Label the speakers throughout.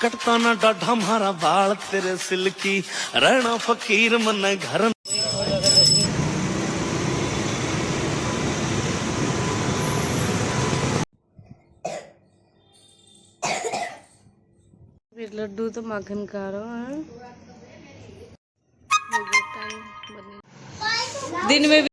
Speaker 1: कटता ना डाढ़ा मारा बाल तेरे सिल्की रहना फकीर मन घर।
Speaker 2: लड्डू तो माखन खा रहा है। दिन में भी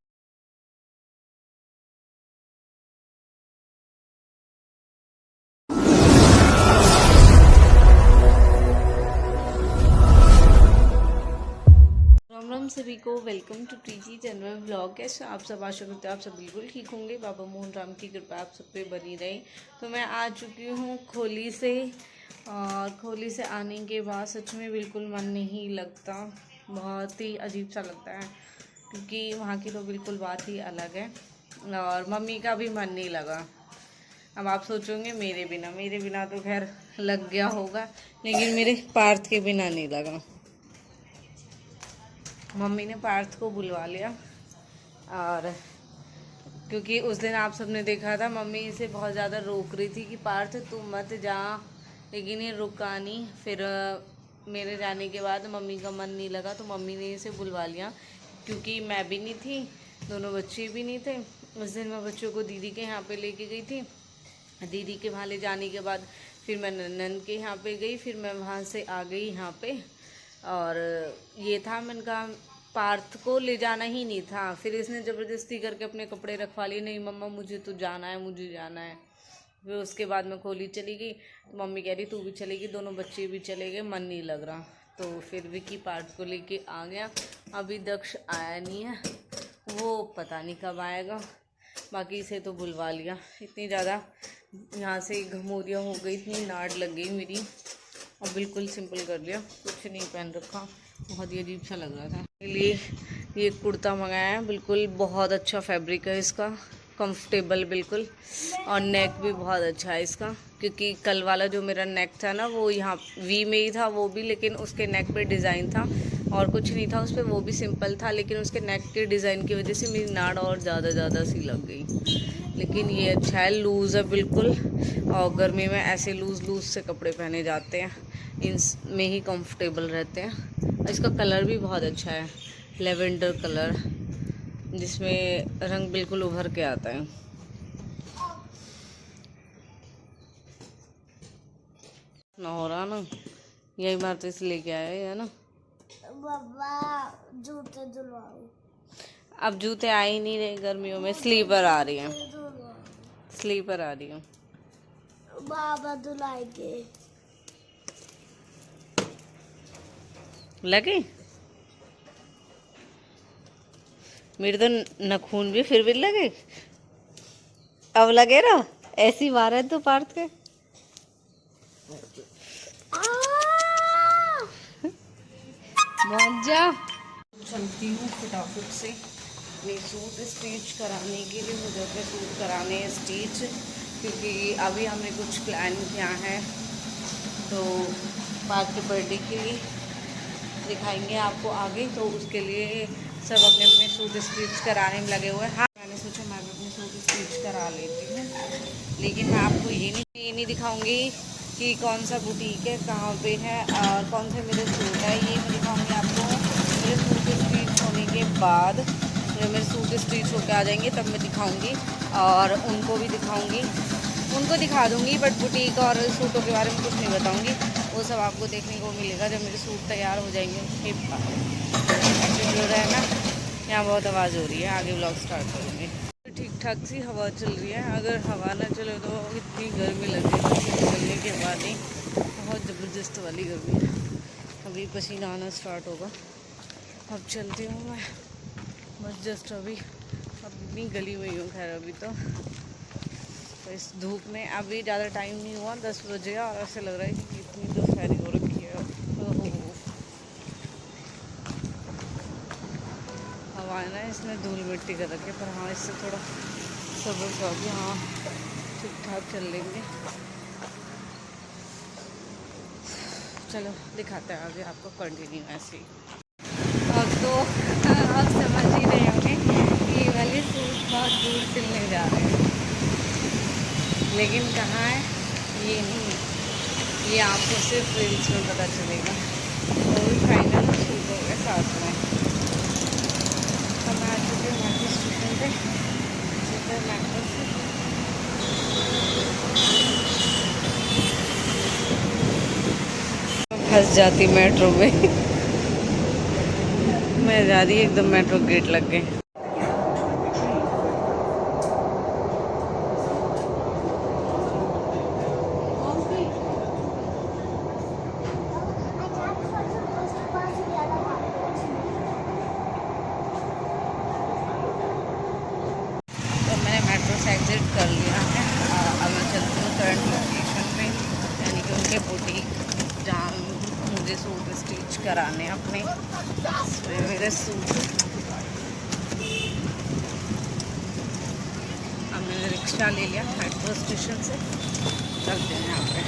Speaker 2: राम राम सभी को, welcome to TG general blog. कैसे आप सब? आशा करते हैं आप सब बिल्कुल ठीक होंगे। बाबा मोहन राम की कृपा आप सब पे बनी रही। तो मैं आ चुकी हूँ खोली से, और खोली से आने के बाद सच में बिल्कुल मन नहीं लगता। बहुत ही अजीब सा लगता है, क्योंकि वहाँ की तो बिल्कुल बात ही अलग है। और मम्मी का भी मन नहीं लगा। अब आप सोचोगे मेरे बिना तो खैर लग गया होगा, लेकिन मेरे पार्थ के बिना नहीं लगा। मम्मी ने पार्थ को बुलवा लिया, और क्योंकि उस दिन आप सबने देखा था मम्मी इसे बहुत ज़्यादा रोक रही थी कि पार्थ तू मत जा, लेकिन ये रुका नहीं। फिर मेरे जाने के बाद मम्मी का मन नहीं लगा, तो मम्मी ने इसे बुलवा लिया। क्योंकि मैं भी नहीं थी, दोनों बच्चे भी नहीं थे। उस दिन मैं बच्चों को दीदी के यहाँ पे लेके गई थी। दीदी के वहाँ ले जाने के बाद फिर मैं नंदन के यहाँ पे गई, फिर मैं वहाँ से आ गई यहाँ पे। और ये था, मैंने कहा पार्थ को ले जाना ही नहीं था। फिर इसने ज़बरदस्ती करके अपने कपड़े रखवा लिए। नहीं मम्मा मुझे तो जाना है, मुझे जाना है। फिर उसके बाद मैं खोली चली गई, तो मम्मी कह रही तू भी चलेगी, दोनों बच्चे भी चले गए, मन नहीं लग रहा। तो फिर विकी पार्थ को लेके आ गया। अभी दक्ष आया नहीं है, वो पता नहीं कब आएगा। बाकी इसे तो बुलवा लिया। इतनी ज़्यादा यहाँ से घमोरियाँ हो गई, इतनी नाड़ लग गई मेरी। और बिल्कुल सिंपल कर लिया, कुछ नहीं पहन रखा, बहुत ही अजीब सा लग रहा था। इसलिए ये कुर्ता मंगाया है, बिल्कुल बहुत अच्छा फैब्रिक है इसका, कंफर्टेबल बिल्कुल। और नेक भी बहुत अच्छा है इसका, क्योंकि कल वाला जो मेरा नेक था ना, वो यहाँ वी में ही था वो भी, लेकिन उसके नेक पे डिज़ाइन था और कुछ नहीं था उस पर, वो भी सिंपल था। लेकिन उसके नेक के डिज़ाइन की वजह से मेरी नाड़ और ज़्यादा सी लग गई। लेकिन ये अच्छा है, लूज़ है बिल्कुल। और गर्मी में ऐसे लूज़ से कपड़े पहने जाते हैं, इनमें ही कंफर्टेबल रहते हैं। इसका कलर भी बहुत अच्छा है, लेवेंडर कलर, जिसमें रंग बिल्कुल उभर के आता है। ना हो रहा ना, यही बार तो इसे लेके आए है ना।
Speaker 3: बाबा जूते धुलवाओ।
Speaker 2: अब जूते आ ही नहीं रहे गर्मियों में, स्लीपर आ रही है, स्लीपर आ रही है।
Speaker 3: बाबा धुलाएंगे।
Speaker 2: लगे मेरे तो नखून भी फिर भी लगे। अब लगे ना, ऐसी बार है तो पार्थ के। जा चलती हूँ फटाफट से अपने सूट स्टिच कराने के लिए। मुझे अपने सूट कराने हैं स्टिच, क्योंकि अभी हमने कुछ प्लान किया है। तो पार्थ के बर्थडे के लिए दिखाएंगे आपको आगे, तो उसके लिए सब अपने अपने सूट स्टिच कराने में लगे हुए हैं। हाँ, मैंने सोचा मैं भी अपने सूट स्टिच करा लेती हूँ, लेकिन मैं आपको ये नहीं दिखाऊंगी कि कौन सा बुटीक है, कहाँ पे है और कौन से मेरे सूट है। ये मैं दिखाऊंगी आपको मेरे सूट स्टिच होने के बाद। जब मेरे सूट स्टिच होकर आ जाएंगे तब मैं दिखाऊंगी, और उनको भी दिखाऊंगी, उनको दिखा दूंगी, बट बुटीक और सूटों के बारे में कुछ नहीं बताऊंगी। वो सब आपको देखने को मिलेगा जब मेरे सूट तैयार हो जाएंगे उसके बाद। ऐसे जो रहा है ना, यहाँ बहुत आवाज़ हो रही है, आगे ब्लॉग स्टार्ट करूँगी। ठीक ठाक सी हवा चल रही है, अगर हवा ना चले तो इतनी गर्मी लगेगी चलने के बाद ही, बहुत ज़बरदस्त वाली गर्मी है। अभी पसीना आना स्टार्ट होगा। अब चलती हूँ मैं, बस जस्ट अभी इतनी गली हुई हूँ। खैर अभी तो इस धूप में अभी ज़्यादा टाइम नहीं हुआ, 10 बजे, और ऐसे लग रहा है कि इतनी दोपहरी हो रखी है। हवा है ना, इसमें धूल मिट्टी कर रखी है, पर हाँ इससे थोड़ा सब्र का भी, हाँ ठीक ठाक चल लेंगे। चलो दिखाते हैं आगे आपको, कंटिन्यू ऐसे ही। अब तो आप समझ ही रहे होंगे कि ये वाले सूट बहुत दूर सिलने जा रहे हैं, लेकिन कहाँ है ये नहीं ये आपको सिर्फ रील्स में पता चलेगा। वो भी फाइनल शूट हो गया साथ में। हम आ चुके हैं मेट्रो स्टेशन पे, सीधे मेट्रो से। फंस जाती मेट्रो में। मैं जा रही एकदम मेट्रो गेट लग गए। एग्जिट कर लिया है। अब मैं चलती हूँ करंट लोकेशन पे, यानी कि उनके बुटीक जहाँ मुझे सूट स्टिच कराने अपने। मेरे सूट अब मैंने रिक्शा ले लिया मेट्रो स्टेशन से, चलते हैं यहाँ पे।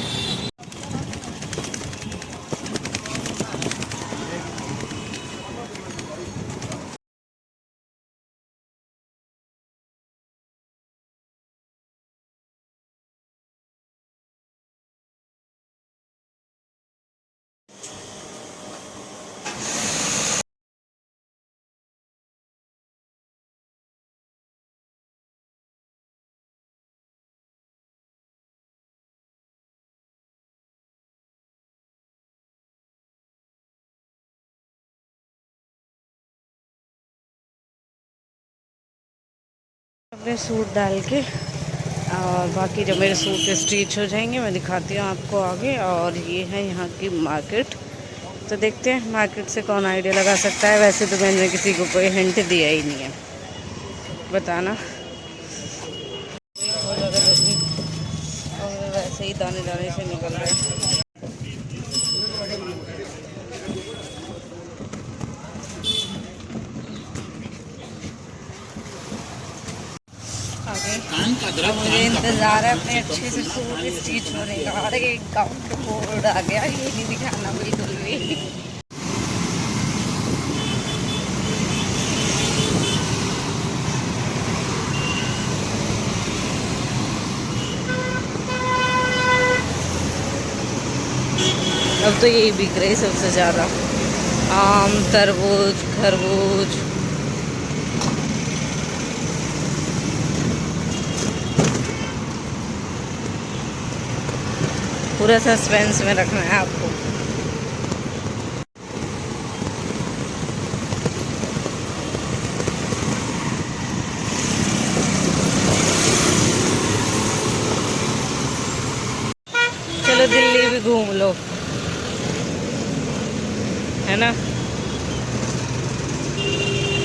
Speaker 2: अपने सूट डाल के और बाकी जब मेरे सूट स्टिच हो जाएंगे मैं दिखाती हूँ आपको आगे। और ये है यहाँ की मार्केट, तो देखते हैं मार्केट से कौन आइडिया लगा सकता है। वैसे तो मैंने किसी को कोई हिंट दिया ही नहीं है, बताना। और वैसे ही दाने दाने से निकल रहे हैं। मुझे इंतज़ार है अपने अच्छे से सूट स्टिच होने का। अरे एक गाउन पे बोर्ड आ गया, ये नहीं दिखाना बिल्कुल भी। अब तो यही बिक रही सबसे ज़्यादा, आम, तरबूज, खरबूज। पूरा सस्पेंस में रखना है आपको। चलो दिल्ली भी घूम लो, है ना।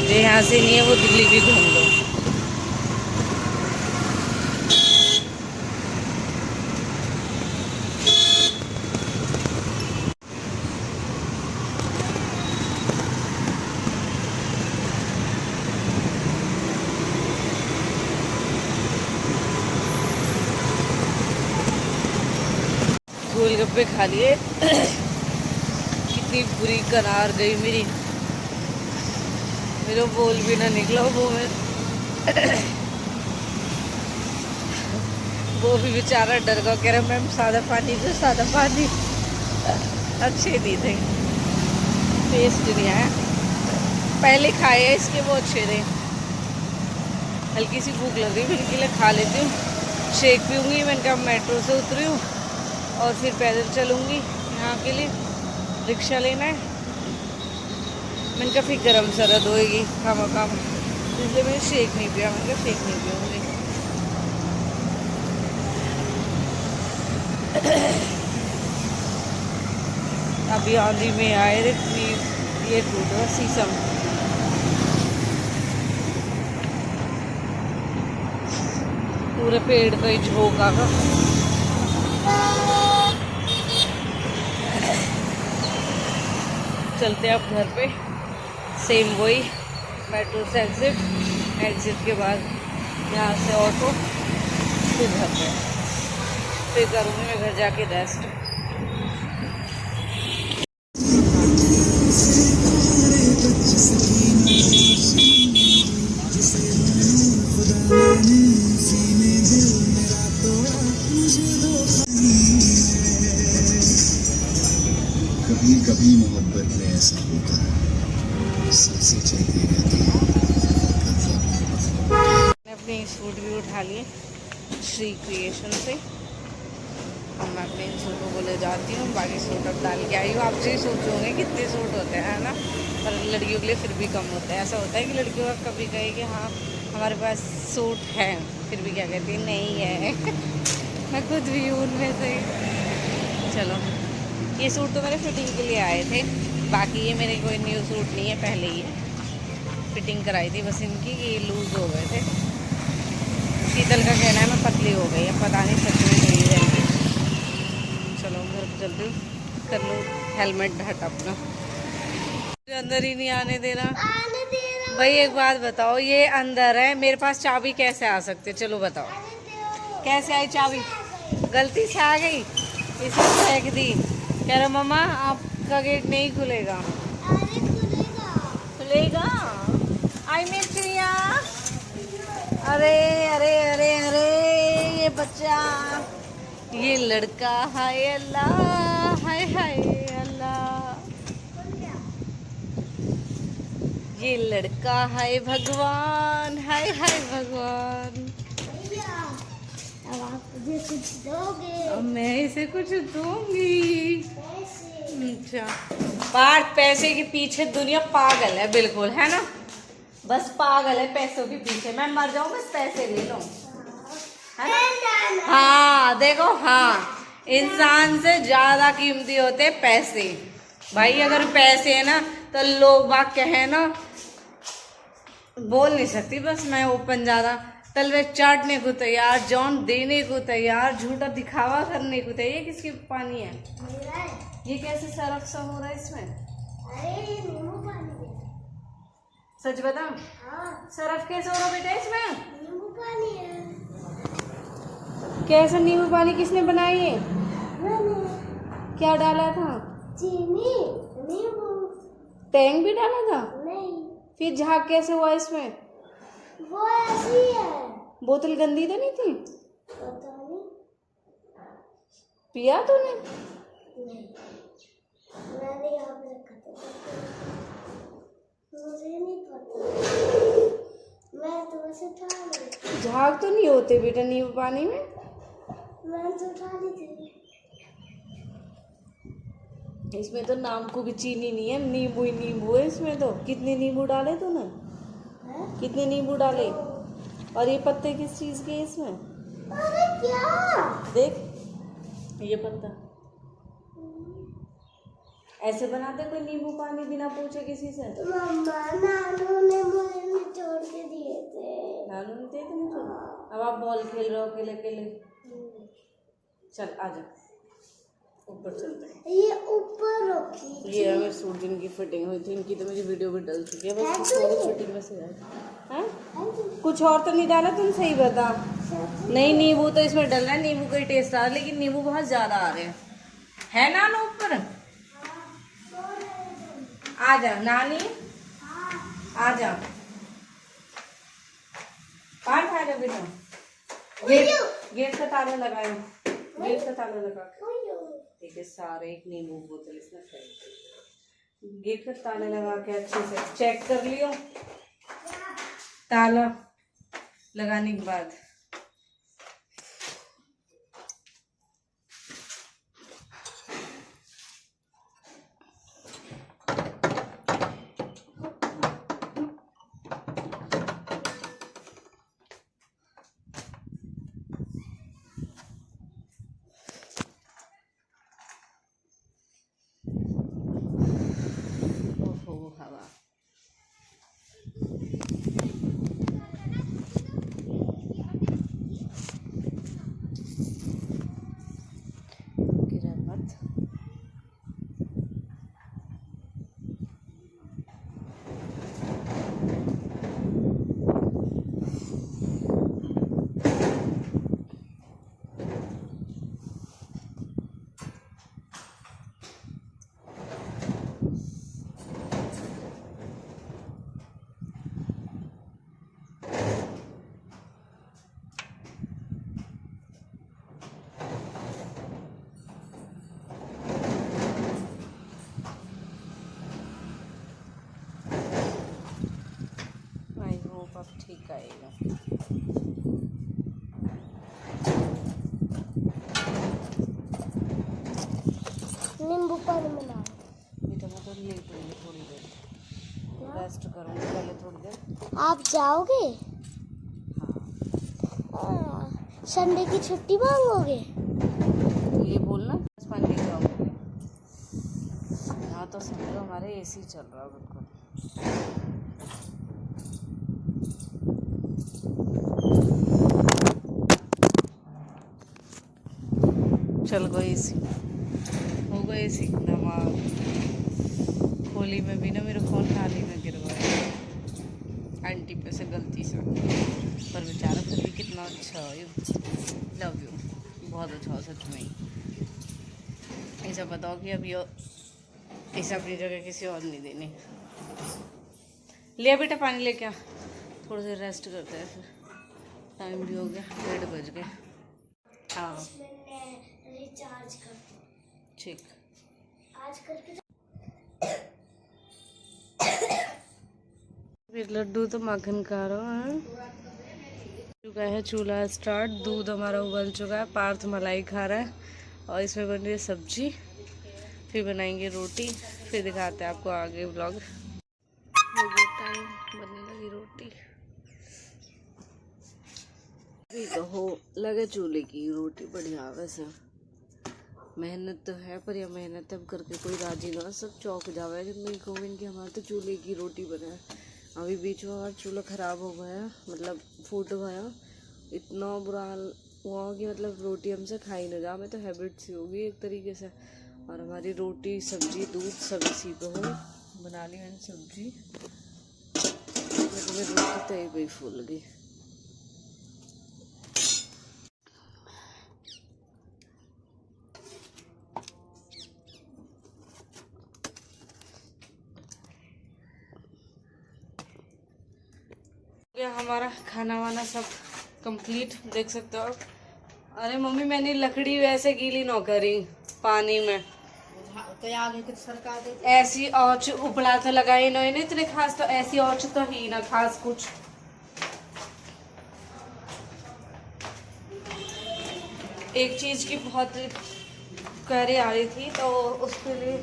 Speaker 2: जो यहाँ से नहीं है वो दिल्ली भी घूम लो। गोलगप्पे खा लिए। कितनी बुरी करार गई मेरा बोल भी ना निकला वो में। वो भी बेचारा डर गया, कह रहा मैम सादा पानी दो, सादा पानी। अच्छे नहीं थे, टेस्ट नहीं आया। पहले खाए हैं इसके, वो अच्छे थे। हल्की सी भूख लग रही, मैंने के लिए खा लेती हूँ, शेक पीऊँगी। मैंने कहा मेट्रो से उतरी हूँ और फिर पैदल चलूँगी यहाँ के लिए, रिक्शा लेना है। मैंने कहा फिर गर्म सरद होएगी खामा खाम, इसलिए मैंने शेक नहीं पिया। मैंने कहा शेक नहीं पीऊँगी। अभी आंधी में आए रे, ये टूटा शीशम। पूरे पेड़ पे झोंक आगा। चलते हैं अब घर पे। सेम वही मेट्रो से एग्जिट के बाद यहाँ से ऑटो, फिर घर पे। फिर करूँगी मैं घर जाके रेस्ट। सूट भी उठा लिए श्री क्रिएशन से। अब मैं अपने इन सूटों को ले जाती हूँ, बाकी सूट अब डाल के आई हूँ। आपसे ही सोच होंगे कितने सूट होते हैं, है ना, पर लड़कियों के लिए फिर भी कम होता है। ऐसा होता है कि लड़कियों का कभी कहे कि हाँ हमारे पास सूट है, फिर भी क्या कहती है नहीं है। मैं खुद भी हूँ उनमें से। चलो, ये सूट तो मेरे फिटिंग के लिए आए थे, बाकी ये मेरे कोई न्यू सूट नहीं है, पहले ही है। फिटिंग कराई थी बस इनकी, ये लूज़ हो गए थे। शीतल का कहना है मैं पतली हो गई, अब पता नहीं सच में नहीं रहेगी। चलो घर पर चलती हूँ, कर लो हेलमेट हट अपना। अंदर ही नहीं आने देना
Speaker 3: आने दे रहा
Speaker 2: भाई। एक बात बताओ, ये अंदर है, मेरे पास चाबी कैसे आ सकती है? चलो बताओ कैसे आई चाबी? गलती से आ गई, इसे फेंक दी। कह रहा मम्मा आपका गेट नहीं खुलेगा।
Speaker 3: अरे खुलेगा।
Speaker 2: खुलेगा? आई मिस प्रिया। अरे अरे अरे अरे ये बच्चा, ये लड़का, हाय अल्लाह, हाय हाय अल्लाह, ये लड़का, हाय भगवान, हाय हाय भगवान।
Speaker 3: भैया अब आप मुझे कुछ दोगे?
Speaker 2: अब मैं इसे कुछ दूंगी।
Speaker 3: पैसे।
Speaker 2: अच्छा, पार्ट पैसे के पीछे दुनिया पागल है, बिल्कुल, है ना, बस पागल है पैसों के पीछे। मैं मर जाऊं बस पैसे ले लो, है ना? हाँ देखो, हाँ, इंसान से ज्यादा कीमती होते पैसे। भाई अगर पैसे है ना तो लोग बाग कहे ना, बोल नहीं सकती बस मैं ओपन ज्यादा, तलवे चाटने को तैयार, जॉन देने को तैयार, झूठा दिखावा करने को तैयार। ये किसकी पानी है?
Speaker 3: मेरा है।
Speaker 2: ये कैसे सरफ सा हो रहा है इसमें?
Speaker 3: अरे ये नींबू पानी है।
Speaker 2: सच बता,
Speaker 3: हाँ
Speaker 2: सरफ कैसे हो रहा बेटा इसमें?
Speaker 3: नींबू पानी है।
Speaker 2: कैसे नींबू पानी किसने बनाई है?
Speaker 3: मैंने
Speaker 2: क्या डाला था?
Speaker 3: चीनी नींबू।
Speaker 2: टैंग भी डाला था?
Speaker 3: नहीं,
Speaker 2: फिर झाग कैसे हुआ इसमें?
Speaker 3: वो ऐसी है।
Speaker 2: बोतल गंदी तो नहीं थी?
Speaker 3: पता नहीं।
Speaker 2: पिया तूने?
Speaker 3: नहीं, मैंने यहाँ पे रखा था, मुझे नहीं पता, मैं तो वैसे उठा ली।
Speaker 2: झाग तो नहीं होते बेटा नींबू पानी में?
Speaker 3: मैं तो उठा ली थी।
Speaker 2: इसमें तो नाम को भी चीनी नहीं है, नींबू ही नींबू है इसमें तो। कितने नींबू डाले तूने?
Speaker 3: हैं?
Speaker 2: कितने नींबू डाले? और ये पत्ते किस चीज के हैं इसमें?
Speaker 3: अरे क्या?
Speaker 2: देख ये पत्ता, ऐसे बनाते कोई नींबू पानी बिना पूछे किसी से?
Speaker 3: मम्मा नानू ने मुझे निचोड़ के दिए थे।
Speaker 2: नानू ने दे दिए तो? अब आप बॉल खेल रहे हो अकेले अकेले। चल आजा, ऊपर चलते हैं।
Speaker 3: ये ऊपर रखी।
Speaker 2: ये हमें सूट जिनकी फिटिंग हुई थी, इनकी तो मुझे वीडियो भी डल चुकी है, बस थोड़ी फिटिंग में से है। कुछ और तो नहीं डाला? तुम सही बता। नहीं, नींबू तो इसमें डल रहा है, नींबू का ही टेस्ट आ रहा है, लेकिन नींबू बहुत ज्यादा आ रहे हैं, है ना? ऊपर आ जा नानी, आ जा, पान खा जा बेटा। गेट का ताला लगाओ, गेट का ताला लगा के। ठीक है, सारे एक नींबू बोतल इसमें फेंक। गेट का ताला लगा के अच्छे से चेक कर लियो, ताला लगाने के बाद। हवा गिरा मत। आई होप अब ठीक आएगा।
Speaker 3: ऊपर मिला
Speaker 2: बेटा मैं तो लेट होंगी थोड़ी देर, रेस्ट करूँगी पहले थोड़ी देर।
Speaker 3: आप जाओगे? संडे की छुट्टी मांगोगे?
Speaker 2: ये बोलना पानी लेके आओगे। यहाँ तो समझो हमारे एसी चल रहा है बिल्कुल। चल गो एसी, हो गया एसी धमाल। होली में भी ना मेरा फ़ोन थाली में गिरवाया आंटी पे से गलती से, पर बेचारा फिर भी कितना अच्छा है। लव यू, बहुत अच्छा हो सच में। ऐसा बताओ कि अब ये इसे अपनी जगह किसी और नहीं देनी। लिया बेटा पानी लेके आ, थोड़ी देर रेस्ट करते हैं फिर, टाइम भी हो गया 1:30 बज गए। हाँ
Speaker 3: रिचार्ज कर
Speaker 2: ठीक।
Speaker 3: आज करके
Speaker 2: फिर लड्डू तो माखन खा रहा है। चुका है चूल्हा स्टार्ट, दूध हमारा उबल चुका है, पार्थ मलाई खा रहा है और इसमें बन रही है सब्जी। फिर बनाएंगे रोटी, फिर दिखाते हैं आपको आगे व्लॉग। हो गया टाइम, बनने लगी रोटी। अभी तो हो लगे चूल्हे की रोटी बढ़िया। वैसे मेहनत तो है, पर यह मेहनत अब करके कोई राजी ना, सब चौंक जावे जब मैं कहूँ कि हमारे तो चूल्हे की रोटी बना है। अभी बीच में हमारा चूल्हा ख़राब हो गया, मतलब फूट गया, इतना बुरा हाल हुआ कि मतलब रोटी हमसे खाई ना जा। हमें तो हैबिट सी होगी एक तरीके से। और हमारी रोटी सब्जी दूध सब इसी पे हो। बना ली मैंने सब्जी, लेकिन रोटी तई पे फूल गई। हमारा खाना वाना सब कंप्लीट, देख सकते हो आप। अरे मम्मी मैंने लकड़ी वैसे गीली ना करी पानी में,
Speaker 4: तो आगे कुछ सरका दे।
Speaker 2: ऐसी औच उपड़ा तो लगाई ना इतने खास, तो ऐसी औच तो ही ना खास कुछ। एक चीज की बहुत करे आ रही थी तो उसके लिए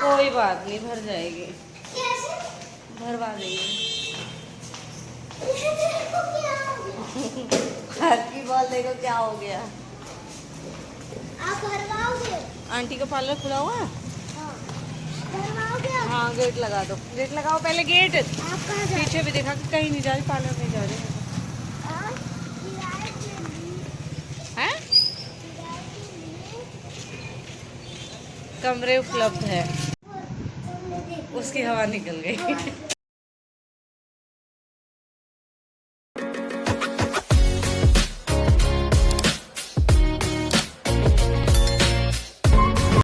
Speaker 2: कोई बात नहीं, भर जाएगी, भरवा देंगे। की बॉल देखो क्या हो गया।
Speaker 3: आप भरवाओगे?
Speaker 2: आंटी का पार्लर खुला हुआ है।
Speaker 3: हाँ भरवाओगे?
Speaker 2: हाँ गेट लगा दो, गेट लगाओ पहले गेट।
Speaker 3: आप कहाँ जा
Speaker 2: पीछे भी देखा कि कहीं नहीं जा रही, पार्लर नहीं जा रही
Speaker 3: हाँ? किराए के लिए?
Speaker 2: है।
Speaker 3: किराए के लिए?
Speaker 2: कमरे उपलब्ध है,
Speaker 3: तुमने देखा?
Speaker 2: उसकी हवा निकल गई।